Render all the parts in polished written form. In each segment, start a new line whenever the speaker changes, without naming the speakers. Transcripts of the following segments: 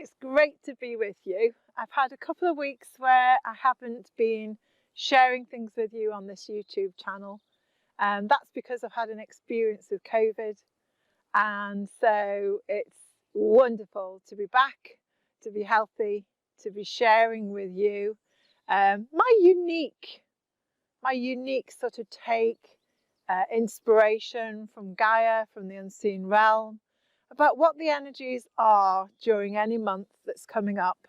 it's great to be with you. I've had a couple of weeks where I haven't been sharing things with you on this YouTube channel, and that's because I've had an experience with COVID, and so it's wonderful to be back, to be healthy, to be sharing with you my unique sort of take, inspiration from Gaia, from the unseen realm, about what the energies are during any month that's coming up.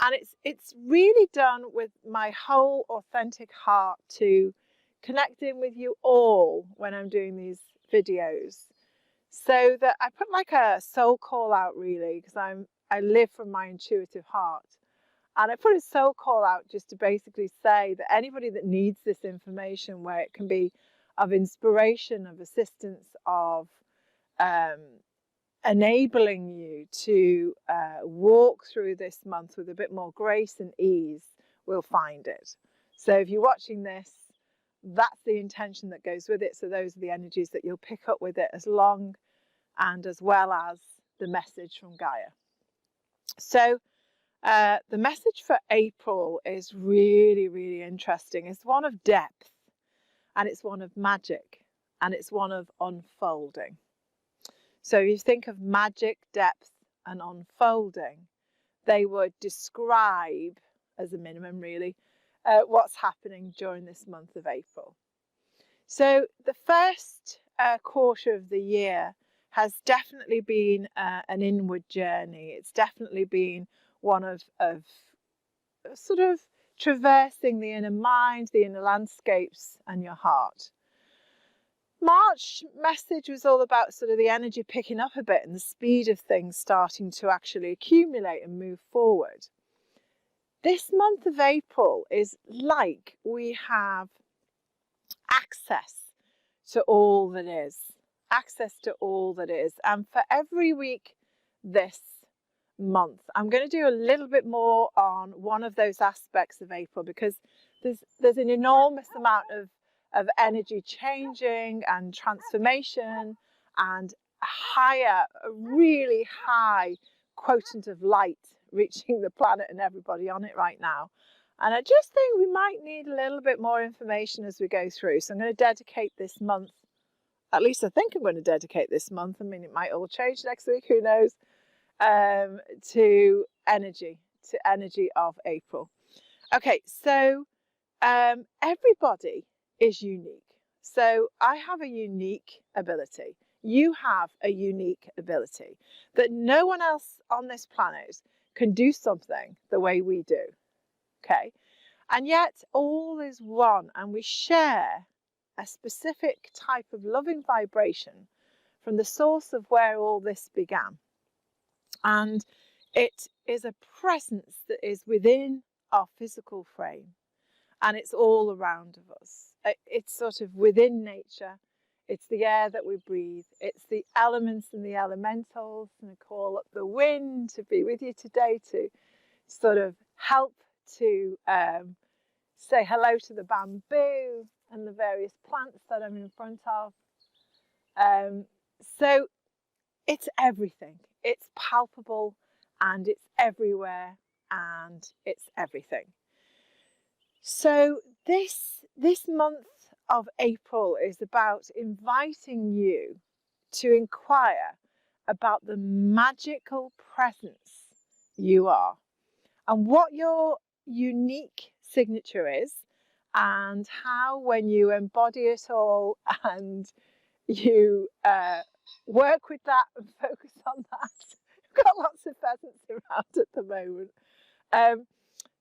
And it's really done with my whole authentic heart to connect in with you all when I'm doing these videos. So that I put like a soul call out, really, because I live from my intuitive heart. And I put a soul call out just to basically say that anybody that needs this information, where it can be of inspiration, of assistance, of enabling you to walk through this month with a bit more grace and ease, will find it. So if you're watching this, that's the intention that goes with it. So those are the energies that you'll pick up with it, as long and as well as the message from Gaia. So the message for April is really, really interesting. It's one of depth, and it's one of magic, and it's one of unfolding. So if you think of magic, depth, and unfolding, they would describe, as a minimum really, what's happening during this month of April. So the first quarter of the year has definitely been an inward journey. It's definitely been one of sort of traversing the inner mind, the inner landscapes, and your heart. March message was all about sort of the energy picking up a bit and the speed of things starting to actually accumulate and move forward. This month of April is like we have access to all that is. Access to all that is. And for every week this month, I'm going to do a little bit more on one of those aspects of April, because there's an enormous amount of energy changing and transformation, and a really high quotient of light reaching the planet and everybody on it right now. And I just think we might need a little bit more information as we go through. So I'm going to dedicate this month, at least I think I'm going to dedicate this month, I mean it might all change next week, who knows, to energy of April. Okay, so everybody is unique. So I have a unique ability. You have a unique ability that no one else on this planet can do something the way we do. Okay, and yet all is one, and we share a specific type of loving vibration from the source of where all this began. And it is a presence that is within our physical frame, and it's all around of us. It's sort of within nature. It's the air that we breathe. It's the elements and the elementals. And I call up the wind to be with you today to sort of help to say hello to the bamboo and the various plants that I'm in front of. So it's everything. It's palpable, and it's everywhere, and it's everything. So this month of April is about inviting you to inquire about the magical presence you are, and what your unique signature is, and how, when you embody it all and you work with that and focus on that. We've got lots of pheasants around at the moment.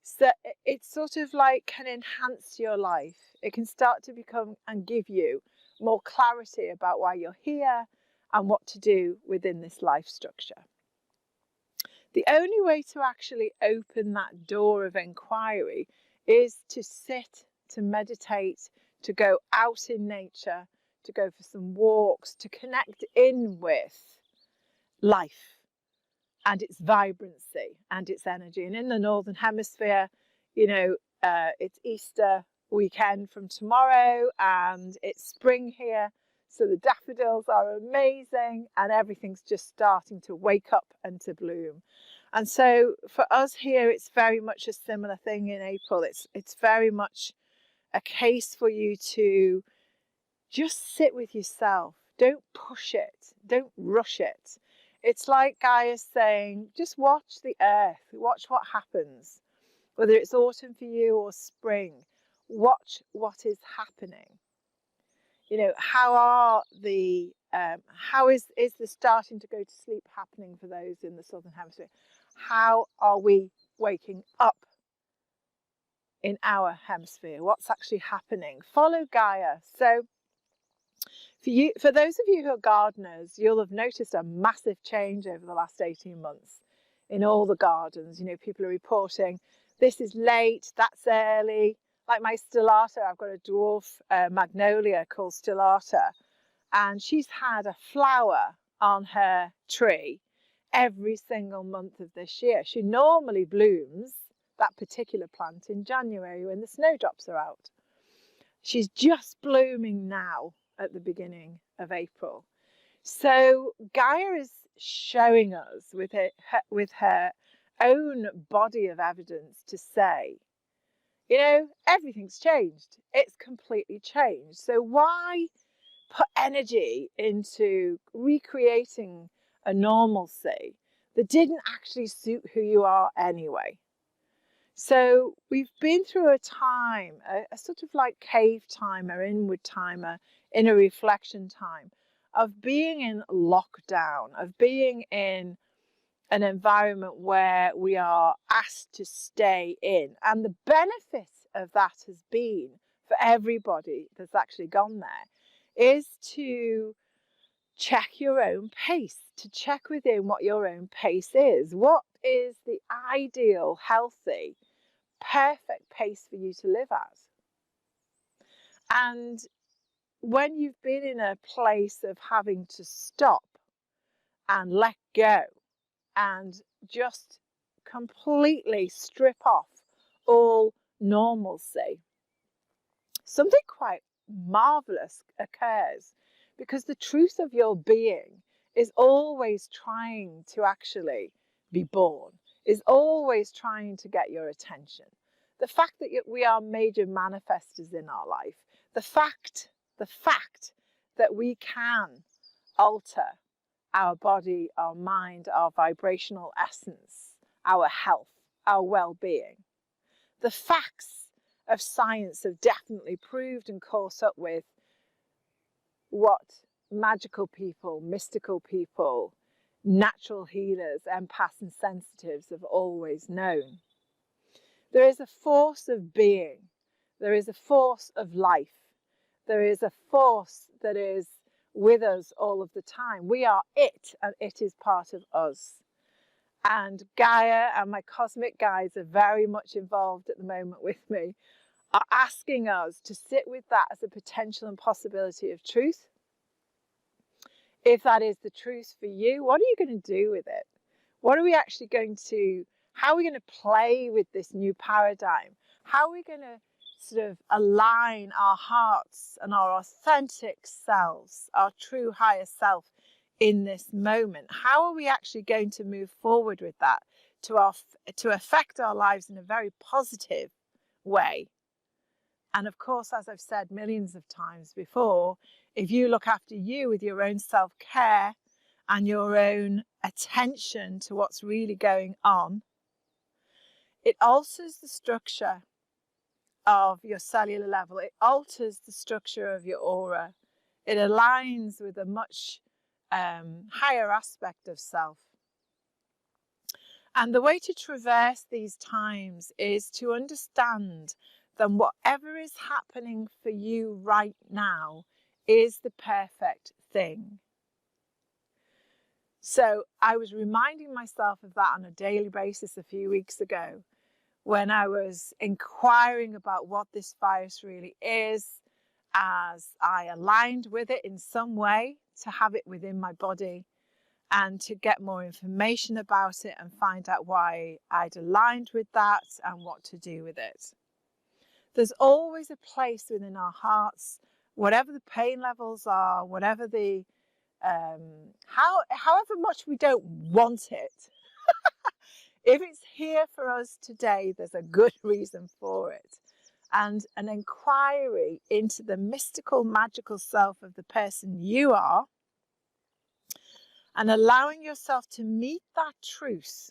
So it's sort of like can enhance your life. It can start to become and give you more clarity about why you're here and what to do within this life structure. The only way to actually open that door of inquiry is to sit, to meditate, to go out in nature, to go for some walks, to connect in with life and its vibrancy and its energy. And in the Northern Hemisphere, you know, it's Easter weekend from tomorrow, and it's spring here. So the daffodils are amazing, and everything's just starting to wake up and to bloom. And so for us here, it's very much a similar thing in April. It's very much a case for you to just sit with yourself. Don't push it. Don't rush it. It's like Gaia saying, just watch the earth. Watch what happens. Whether it's autumn for you or spring, watch what is happening. You know, how is the starting to go to sleep happening for those in the Southern Hemisphere? How are we waking up in our hemisphere? What's actually happening? Follow Gaia. So for those of you who are gardeners, you'll have noticed a massive change over the last 18 months in all the gardens. You know, people are reporting this is late, that's early. Like my stellata, I've got a dwarf magnolia called stellata, and she's had a flower on her tree every single month of this year. She normally blooms, that particular plant, in January when the snowdrops are out. She's just blooming now at the beginning of April. So Gaia is showing us with her own body of evidence to say, you know, everything's changed. It's completely changed. So why put energy into recreating a normalcy that didn't actually suit who you are anyway? So we've been through a time, a sort of like cave time, or inward time, a inner reflection time of being in lockdown, of being in an environment where we are asked to stay in. And the benefit of that has been, for everybody that's actually gone there, is to check your own pace, to check within what your own pace is. What is the ideal, healthy, perfect pace for you to live at? And when you've been in a place of having to stop and let go and just completely strip off all normalcy, something quite marvelous occurs, because the truth of your being is always trying to actually be born, is always trying to get your attention. The fact that we are major manifestors in our life, the fact that we can alter our body, our mind, our vibrational essence, our health, our well-being. The facts of science have definitely proved and caught up with what magical people, mystical people, natural healers, empaths and sensitives have always known. There is a force of being. There is a force of life. There is a force that is with us all of the time. We are it, and it is part of us. And Gaia and my cosmic guides are very much involved at the moment with me, are asking us to sit with that as a potential and possibility of truth. If that is the truth for you, what are you going to do with it? What are we actually going to, how are we going to play with this new paradigm? How are we going to sort of align our hearts and our authentic selves, our true higher self in this moment? How are we actually going to move forward with that to affect our lives in a very positive way? And of course, as I've said millions of times before, if you look after you with your own self-care and your own attention to what's really going on, it alters the structure of your cellular level. It alters the structure of your aura. It aligns with a much higher aspect of self. And the way to traverse these times is to understand that whatever is happening for you right now is the perfect thing. So I was reminding myself of that on a daily basis a few weeks ago, when I was inquiring about what this virus really is, as I aligned with it in some way to have it within my body and to get more information about it and find out why I'd aligned with that and what to do with it. There's always a place within our hearts, whatever the pain levels are, whatever the, however much we don't want it, If it's here for us today, there's a good reason for it. And an inquiry into the mystical, magical self of the person you are, and allowing yourself to meet that truth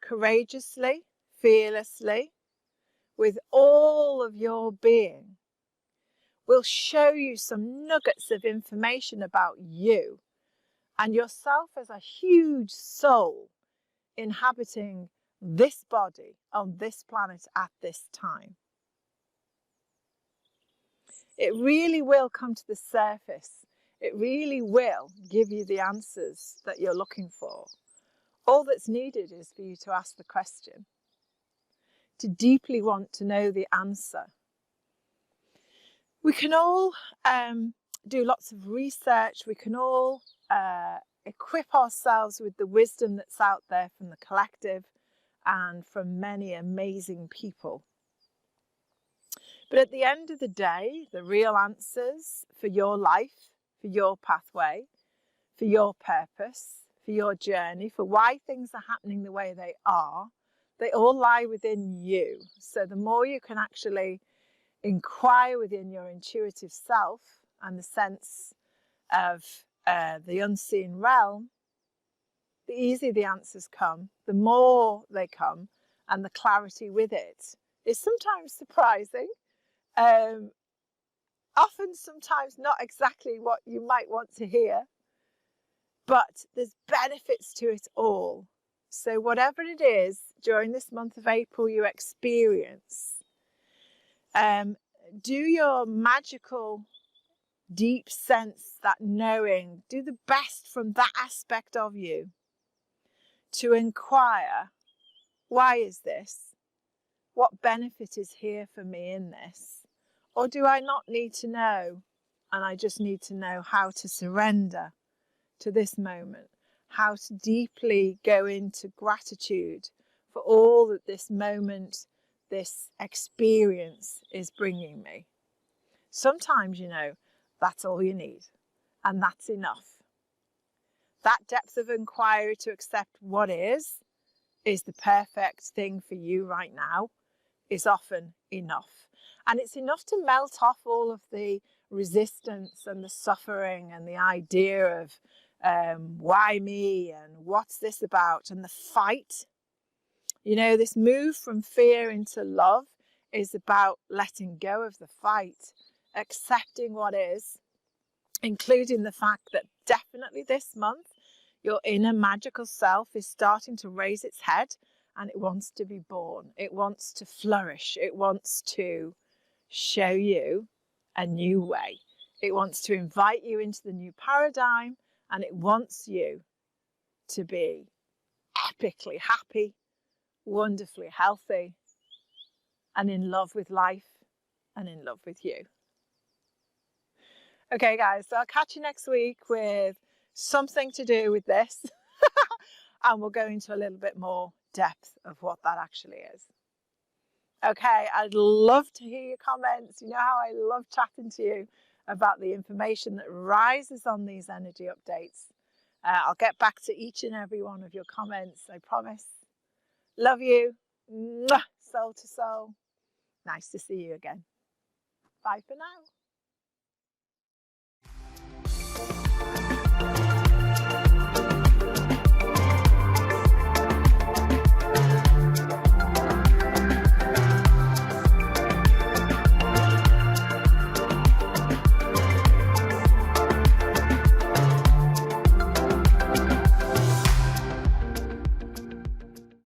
courageously, fearlessly, with all of your being, will show you some nuggets of information about you and yourself as a huge soul inhabiting this body on this planet at this time. It really will come to the surface. It really will give you the answers that you're looking for. All that's needed is for you to ask the question, to deeply want to know the answer. We can all do lots of research. We can all equip ourselves with the wisdom that's out there from the collective and from many amazing people. But at the end of the day, the real answers for your life, for your pathway, for your purpose, for your journey, for why things are happening the way they all lie within you. So the more you can actually inquire within your intuitive self and the sense of the unseen realm, the easier the answers come, the more they come, and the clarity with it is sometimes surprising. Often, sometimes not exactly what you might want to hear, but there's benefits to it all. So whatever it is during this month of April you experience, do your magical, deep sense, that knowing, do the best from that aspect of you to inquire, why is this? What benefit is here for me in this? Or do I not need to know, and I just need to know how to surrender to this moment, how to deeply go into gratitude for all that this moment, this experience is bringing me. Sometimes, that's all you need, and that's enough. That depth of inquiry to accept what is the perfect thing for you right now is often enough. And it's enough to melt off all of the resistance and the suffering and the idea of why me and what's this about and the fight. This move from fear into love is about letting go of the fight, accepting what is, including the fact that definitely this month your inner magical self is starting to raise its head and it wants to be born. It wants to flourish. It wants to show you a new way. It wants to invite you into the new paradigm, and it wants you to be epically happy, wonderfully healthy, and in love with life and in love with you. Okay, guys, so I'll catch you next week with something to do with this. And we'll go into a little bit more depth of what that actually is. Okay, I'd love to hear your comments. You know how I love chatting to you about the information that rises on these energy updates. I'll get back to each and every one of your comments, I promise. Love you. Mwah! Soul to soul. Nice to see you again. Bye for now.